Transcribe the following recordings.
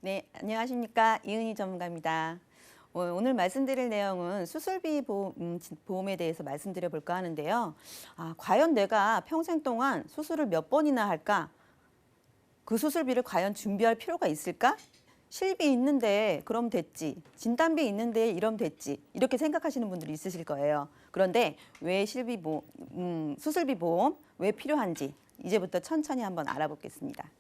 네, 안녕하십니까. 이은희 전문가입니다. 오늘 말씀드릴 내용은 수술비 보험에 대해서 말씀드려 볼까 하는데요. 과연 내가 평생 동안 수술을 몇 번이나 할까? 그 수술비를 과연 준비할 필요가 있을까? 실비 있는데 그럼 됐지. 진단비 있는데 이러면 됐지. 이렇게 생각하시는 분들이 있으실 거예요. 그런데 왜 수술비 보험 왜 필요한지 이제부터 천천히 한번 알아보겠습니다.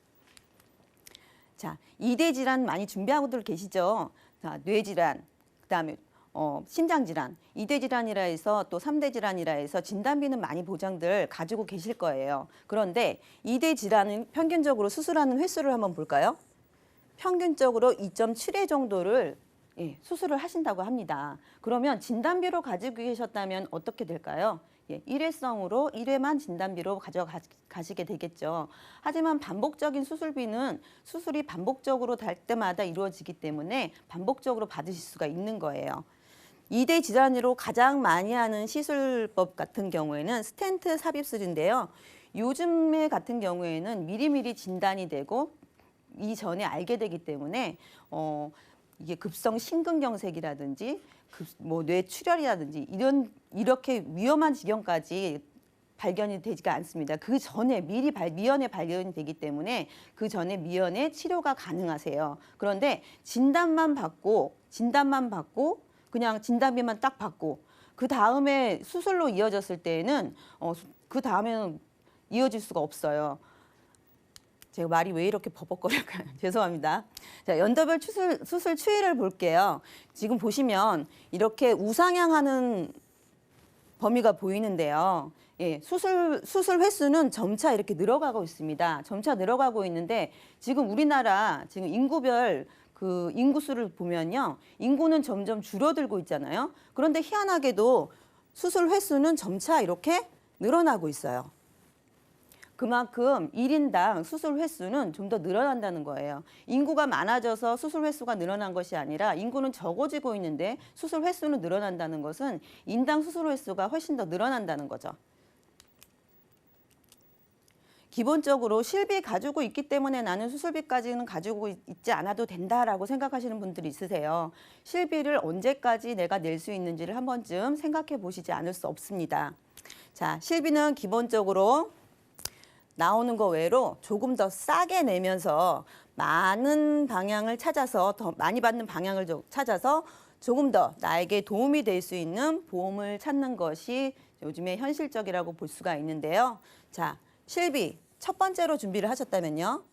자, 2대 질환 많이 준비하고들 계시죠? 자, 뇌질환, 그다음에 심장질환, 2대 질환이라 해서 또 3대 질환이라 해서 진단비는 많이 보장들 가지고 계실 거예요. 그런데 2대 질환은 평균적으로 수술하는 횟수를 한번 볼까요? 평균적으로 2.7회 정도를 수술을 하신다고 합니다. 그러면 진단비로 가지고 계셨다면 어떻게 될까요? 일회성으로 1회만 진단비로 가져가시게 되겠죠. 하지만 반복적인 수술비는 수술이 반복적으로 될 때마다 이루어지기 때문에 반복적으로 받으실 수가 있는 거예요. 2대 질환으로 가장 많이 하는 시술법 같은 경우에는 스텐트 삽입술인데요. 요즘에 같은 경우에는 미리미리 진단이 되고 이전에 알게 되기 때문에 이게 급성 심근경색이라든지 뇌출혈이라든지 이렇게 위험한 지경까지 발견이 되지가 않습니다. 그 전에 미리 미연에 발견이 되기 때문에 그 전에 미연에 치료가 가능하세요. 그런데 진단만 받고 그냥 진단비만 딱 받고 그 다음에 수술로 이어졌을 때에는 그 다음에는 이어질 수가 없어요. 제가 말이 왜 이렇게 버벅거릴까요? 죄송합니다. 자, 연도별 수술 추이를 볼게요. 지금 보시면 이렇게 우상향하는 범위가 보이는데요. 수술 횟수는 점차 이렇게 늘어가고 있습니다. 점차 늘어가고 있는데 지금 우리나라 지금 인구별 그 인구수를 보면요. 인구는 점점 줄어들고 있잖아요. 그런데 희한하게도 수술 횟수는 점차 이렇게 늘어나고 있어요. 그만큼 1인당 수술 횟수는 좀 더 늘어난다는 거예요. 인구가 많아져서 수술 횟수가 늘어난 것이 아니라 인구는 적어지고 있는데 수술 횟수는 늘어난다는 것은 인당 수술 횟수가 훨씬 더 늘어난다는 거죠. 기본적으로 실비 가지고 있기 때문에 나는 수술비까지는 가지고 있지 않아도 된다라고 생각하시는 분들이 있으세요. 실비를 언제까지 내가 낼 수 있는지를 한 번쯤 생각해 보시지 않을 수 없습니다. 자, 실비는 기본적으로 나오는 거 외로 조금 더 싸게 내면서 많은 방향을 찾아서 더 많이 받는 방향을 찾아서 조금 더 나에게 도움이 될 수 있는 보험을 찾는 것이 요즘에 현실적이라고 볼 수가 있는데요. 자, 실비 첫 번째로 준비를 하셨다면요.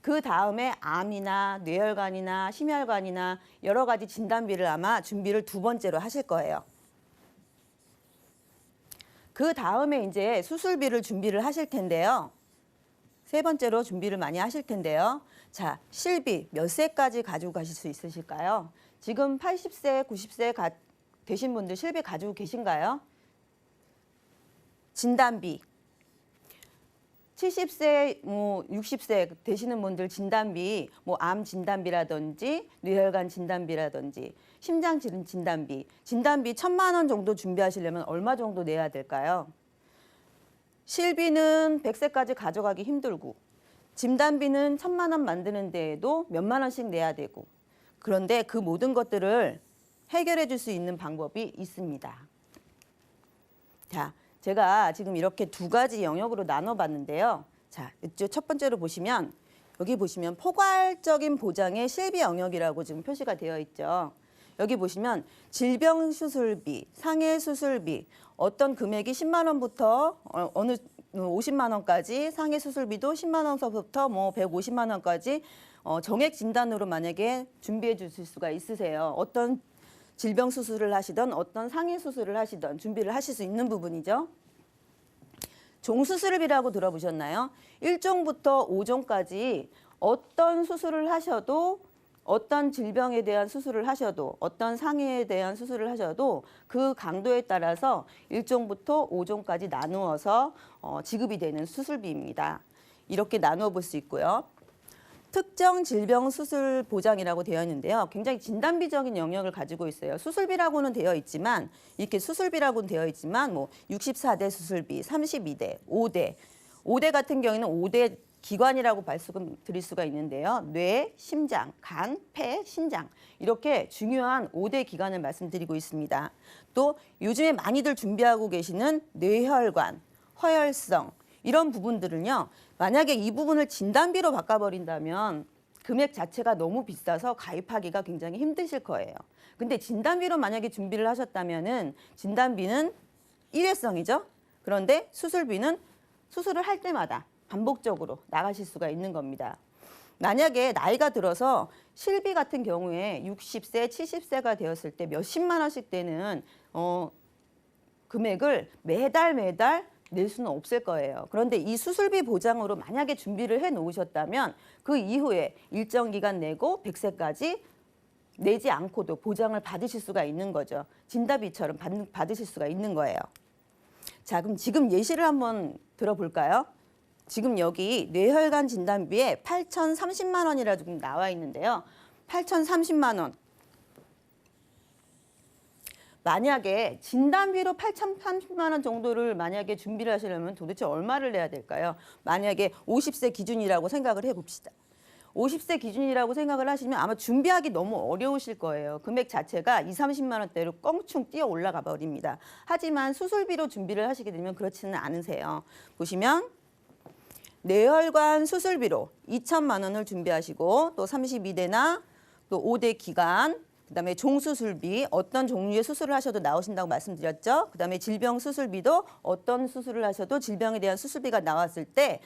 그 다음에 암이나 뇌혈관이나 심혈관이나 여러 가지 진단비를 아마 준비를 두 번째로 하실 거예요. 그 다음에 이제 수술비를 준비를 하실 텐데요. 세 번째로 준비를 많이 하실 텐데요. 자, 실비 몇 세까지 가지고 가실 수 있으실까요? 지금 80세, 90세 되신 분들 실비 가지고 계신가요? 진단비. 70세, 60세 되시는 분들 진단비, 암 진단비라든지 뇌혈관 진단비라든지 심장 진단비 1,000만 원 정도 준비하시려면 얼마 정도 내야 될까요? 실비는 100세까지 가져가기 힘들고 진단비는 1,000만 원 만드는 데에도 몇만 원씩 내야 되고 그런데 그 모든 것들을 해결해 줄 수 있는 방법이 있습니다. 자, 제가 지금 이렇게 두 가지 영역으로 나눠봤는데요. 자, 이쪽 첫 번째로 보시면 여기 보시면 포괄적인 보장의 실비 영역이라고 지금 표시가 되어 있죠. 여기 보시면 질병 수술비, 상해 수술비, 어떤 금액이 10만 원부터 어느 50만 원까지 상해 수술비도 10만 원서부터 150만 원까지 정액 진단으로 만약에 준비해 주실 수가 있으세요. 어떤 질병 수술을 하시던 어떤 상해 수술을 하시던 준비를 하실 수 있는 부분이죠. 종수술비라고 들어보셨나요? 1종부터 5종까지 어떤 수술을 하셔도 어떤 질병에 대한 수술을 하셔도 어떤 상해에 대한 수술을 하셔도 그 강도에 따라서 1종부터 5종까지 나누어서 지급이 되는 수술비입니다. 이렇게 나누어 볼 수 있고요. 특정 질병 수술 보장이라고 되어 있는데요. 굉장히 진단비적인 영역을 가지고 있어요. 수술비라고는 되어 있지만 64대 수술비, 32대, 5대 같은 경우에는 5대 기관이라고 말씀드릴 수가 있는데요. 뇌, 심장, 간, 폐, 신장 이렇게 중요한 5대 기관을 말씀드리고 있습니다. 또 요즘에 많이들 준비하고 계시는 뇌혈관, 허혈성 이런 부분들은요. 만약에 이 부분을 진단비로 바꿔버린다면 금액 자체가 너무 비싸서 가입하기가 굉장히 힘드실 거예요. 근데 진단비로 만약에 준비를 하셨다면은 진단비는 일회성이죠. 그런데 수술비는 수술을 할 때마다 반복적으로 나가실 수가 있는 겁니다. 만약에 나이가 들어서 실비 같은 경우에 60세, 70세가 되었을 때 몇십만 원씩 되는 금액을 매달 낼 수는 없을 거예요. 그런데 이 수술비 보장으로 만약에 준비를 해 놓으셨다면 그 이후에 일정 기간 내고 100세까지 내지 않고도 보장을 받으실 수가 있는 거죠. 진단비처럼 받으실 수가 있는 거예요. 자, 그럼 지금 예시를 한번 들어볼까요? 지금 여기 뇌혈관 진단비에 8,030만 원이라 지금 나와 있는데요. 8,030만 원. 만약에 진단비로 8,030만 원 정도를 만약에 준비를 하시려면 도대체 얼마를 내야 될까요? 만약에 50세 기준이라고 생각을 해봅시다. 50세 기준이라고 생각을 하시면 아마 준비하기 너무 어려우실 거예요. 금액 자체가 2, 30만 원대로 껑충 뛰어 올라가 버립니다. 하지만 수술비로 준비를 하시게 되면 그렇지는 않으세요. 보시면 뇌혈관 수술비로 2천만 원을 준비하시고 또 32대나 또 5대 기간 그다음에 종수술비 어떤 종류의 수술을 하셔도 나오신다고 말씀드렸죠. 그다음에 질병 수술비도 어떤 수술을 하셔도 질병에 대한 수술비가 나왔을 때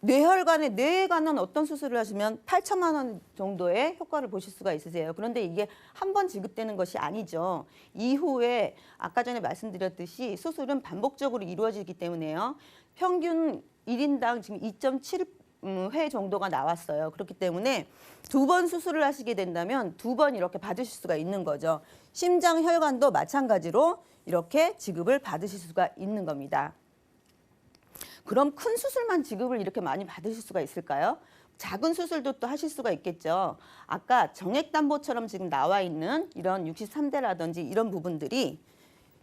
뇌에 관한 어떤 수술을 하시면 8천만 원 정도의 효과를 보실 수가 있으세요. 그런데 이게 한 번 지급되는 것이 아니죠. 이후에 아까 전에 말씀드렸듯이 수술은 반복적으로 이루어지기 때문에요. 평균 1인당 지금 2.7회 정도가 나왔어요. 그렇기 때문에 2번 수술을 하시게 된다면 2번 이렇게 받으실 수가 있는 거죠. 심장 혈관도 마찬가지로 이렇게 지급을 받으실 수가 있는 겁니다. 그럼 큰 수술만 지급을 이렇게 많이 받으실 수가 있을까요? 작은 수술도 또 하실 수가 있겠죠. 아까 정액담보처럼 지금 나와 있는 이런 63대라든지 이런 부분들이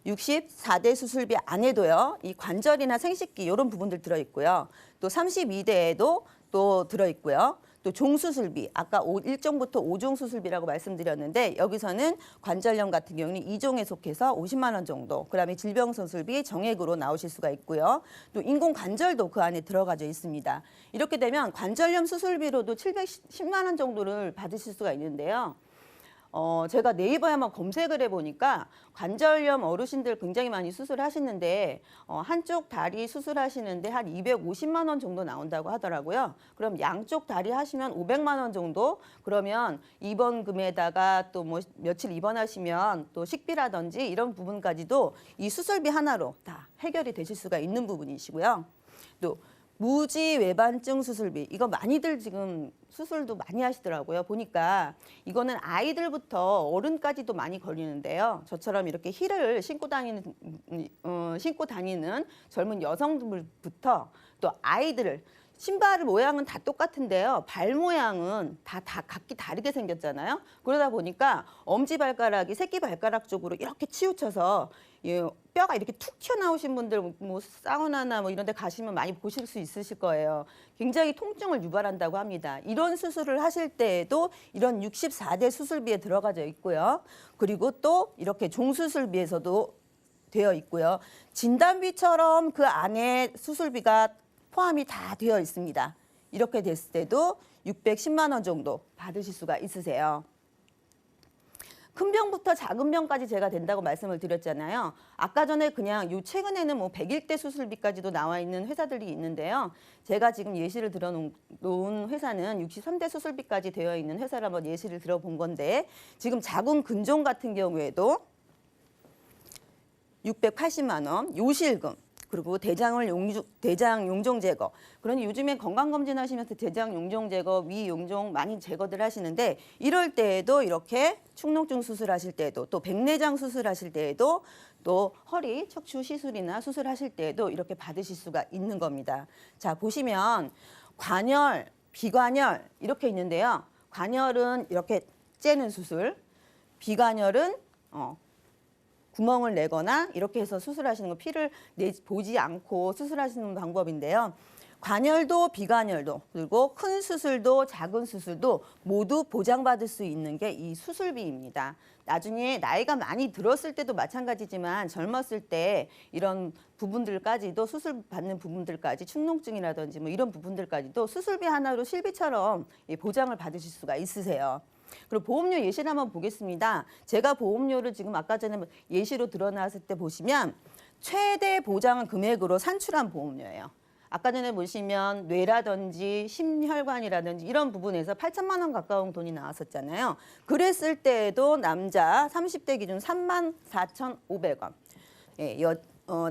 64대 수술비 안에도요. 이 관절이나 생식기 이런 부분들 들어있고요. 또 32대에도 또 들어있고요. 또 종수술비, 아까 1종부터 5종 수술비라고 말씀드렸는데 여기서는 관절염 같은 경우는 2종에 속해서 50만 원 정도, 그다음에 질병수술비 정액으로 나오실 수가 있고요. 또 인공관절도 그 안에 들어가져 있습니다. 이렇게 되면 관절염 수술비로도 710만 원 정도를 받으실 수가 있는데요. 제가 네이버에 한번 검색을 해보니까 관절염 어르신들 굉장히 많이 수술하시는데 한쪽 다리 수술하시는데 한 250만 원 정도 나온다고 하더라고요. 그럼 양쪽 다리 하시면 500만 원 정도? 그러면 입원금에다가 또 뭐 며칠 입원하시면 또 식비라든지 이런 부분까지도 이 수술비 하나로 다 해결이 되실 수가 있는 부분이시고요. 또 무지외반증 수술비 이거 많이들 지금 수술도 많이 하시더라고요. 보니까 이거는 아이들부터 어른까지도 많이 걸리는데요. 저처럼 이렇게 힐을 신고 다니는 젊은 여성들부터 또 아이들을 신발 모양은 다 똑같은데요. 발 모양은 다 각기 다르게 생겼잖아요. 그러다 보니까 엄지발가락이 새끼발가락 쪽으로 이렇게 치우쳐서 뼈가 이렇게 툭 튀어나오신 분들 뭐 사우나나 뭐 이런 데 가시면 많이 보실 수 있으실 거예요. 굉장히 통증을 유발한다고 합니다. 이런 수술을 하실 때에도 이런 64대 수술비에 들어가져 있고요. 그리고 또 이렇게 종수술비에서도 되어 있고요. 진단비처럼 그 안에 수술비가 포함이 다 되어 있습니다. 이렇게 됐을 때도 610만 원 정도 받으실 수가 있으세요. 큰 병부터 작은 병까지 제가 된다고 말씀을 드렸잖아요. 아까 전에 그냥 최근에는 뭐 100일대 수술비까지도 나와 있는 회사들이 있는데요. 제가 지금 예시를 들어놓은 회사는 63대 수술비까지 되어 있는 회사를 한번 예시를 들어본 건데 지금 자궁 근종 같은 경우에도 680만 원, 요실금, 그리고 대장 용종 제거. 그러니 요즘에 건강검진 하시면서 대장 용종 제거, 위 용종 많이 제거들 하시는데 이럴 때에도 이렇게 축농증 수술하실 때에도 또 백내장 수술하실 때에도 또 허리 척추 시술이나 수술하실 때에도 이렇게 받으실 수가 있는 겁니다. 자, 보시면 관열, 비관열 이렇게 있는데요. 관열은 이렇게 째는 수술, 비관열은 구멍을 내거나 이렇게 해서 수술하시는 거 피를 보지 않고 수술하시는 방법인데요. 관열도 비관열도 그리고 큰 수술도 작은 수술도 모두 보장받을 수 있는 게 이 수술비입니다. 나중에 나이가 많이 들었을 때도 마찬가지지만 젊었을 때 이런 부분들까지도 수술 받는 부분들까지 축농증이라든지 뭐 이런 부분들까지도 수술비 하나로 실비처럼 보장을 받으실 수가 있으세요. 그리고 보험료 예시를 한번 보겠습니다. 제가 보험료를 지금 아까 전에 예시로 드러났을 때 보시면 최대 보장 금액으로 산출한 보험료예요. 아까 전에 보시면 뇌라든지 심혈관이라든지 이런 부분에서 8천만 원 가까운 돈이 나왔었잖아요. 그랬을 때에도 남자 30대 기준 34,500원, 예,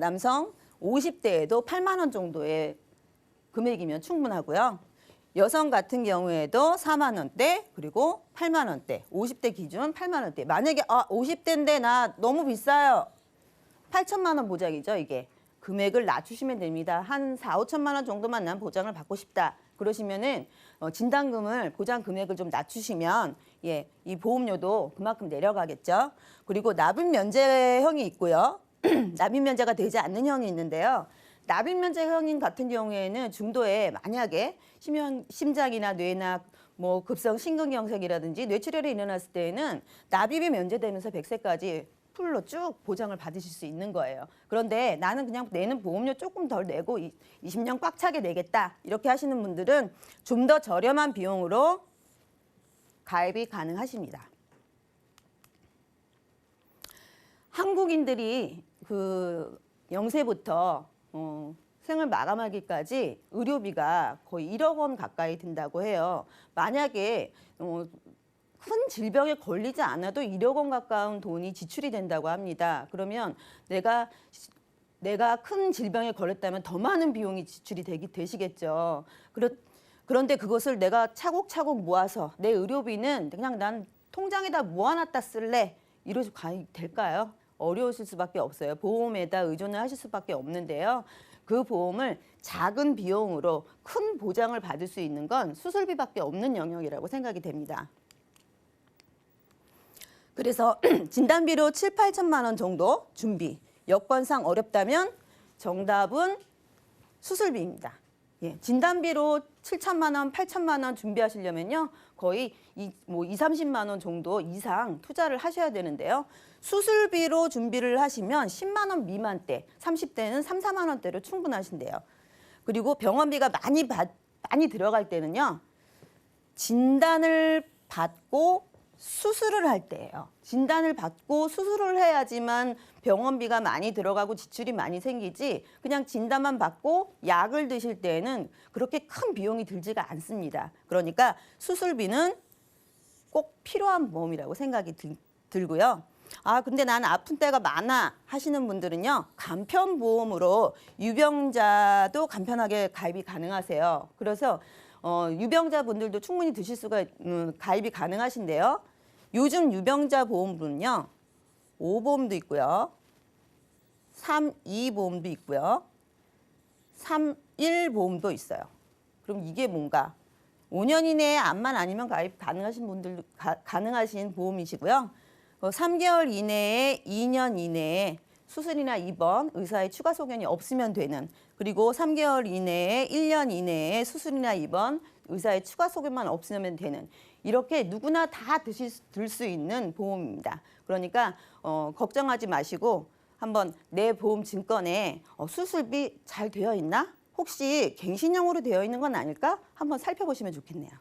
남성 50대에도 8만 원 정도의 금액이면 충분하고요. 여성 같은 경우에도 4만 원대 그리고 8만 원대, 50대 기준 8만 원대. 만약에 50대인데 나 너무 비싸요. 8천만 원 보장이죠, 이게. 금액을 낮추시면 됩니다. 한 4, 5천만 원 정도만 난 보장을 받고 싶다. 그러시면은 진단금을 보장 금액을 좀 낮추시면 예, 이 보험료도 그만큼 내려가겠죠. 그리고 납입 면제형이 있고요. 납입 면제가 되지 않는 형이 있는데요. 납입 면제형 같은 경우에는 중도에 만약에 심장이나 뇌나 뭐 급성 심근경색이라든지 뇌출혈이 일어났을 때에는 납입이 면제되면서 100세까지 풀로 쭉 보장을 받으실 수 있는 거예요. 그런데 나는 그냥 내는 보험료 조금 덜 내고 20년 꽉 차게 내겠다. 이렇게 하시는 분들은 좀 더 저렴한 비용으로 가입이 가능하십니다. 한국인들이 그 0세부터 생을 마감하기까지 의료비가 거의 1억 원 가까이 든다고 해요. 만약에 큰 질병에 걸리지 않아도 1억 원 가까운 돈이 지출이 된다고 합니다. 그러면 내가 큰 질병에 걸렸다면 더 많은 비용이 지출이 되시겠죠. 그런데 그것을 내가 차곡차곡 모아서 내 의료비는 그냥 난 통장에다 모아놨다 쓸래. 이러시 될까요? 어려우실 수밖에 없어요. 보험에다 의존을 하실 수밖에 없는데요. 그 보험을 작은 비용으로 큰 보장을 받을 수 있는 건 수술비밖에 없는 영역이라고 생각이 됩니다. 그래서 진단비로 7, 8천만 원 정도 준비. 여건상 어렵다면 정답은 수술비입니다. 예, 진단비로 7천만 원, 8천만 원 준비하시려면요. 거의 30만 원 정도 이상 투자를 하셔야 되는데요. 수술비로 준비를 하시면 10만 원 미만대, 30대는 3, 4만 원대로 충분하신대요. 그리고 병원비가 많이 들어갈 때는요. 진단을 받고 수술을 할 때예요. 진단을 받고 수술을 해야지만 병원비가 많이 들어가고 지출이 많이 생기지 그냥 진단만 받고 약을 드실 때에는 그렇게 큰 비용이 들지가 않습니다. 그러니까 수술비는 꼭 필요한 보험이라고 생각이 들고요. 근데 나는 아픈 때가 많아 하시는 분들은요. 간편보험으로 유병자도 간편하게 가입이 가능하세요. 그래서 유병자분들도 충분히 드실 수가 가입이 가능하신데요. 요즘 유병자 보험분은요. 5보험도 있고요. 3.2보험도 있고요. 3.1보험도 있어요. 그럼 이게 뭔가? 5년 이내에 암만 아니면 가입 가능하신 분들도 가능하신 보험이시고요. 3개월 이내에 2년 이내에 수술이나 입원, 의사의 추가 소견이 없으면 되는 그리고 3개월 이내에 1년 이내에 수술이나 입원, 의사의 추가 소견만 없으면 되는 이렇게 누구나 다 들 수 있는 보험입니다. 그러니까 걱정하지 마시고 한번 내 보험 증권에 수술비 잘 되어 있나? 혹시 갱신형으로 되어 있는 건 아닐까? 한번 살펴보시면 좋겠네요.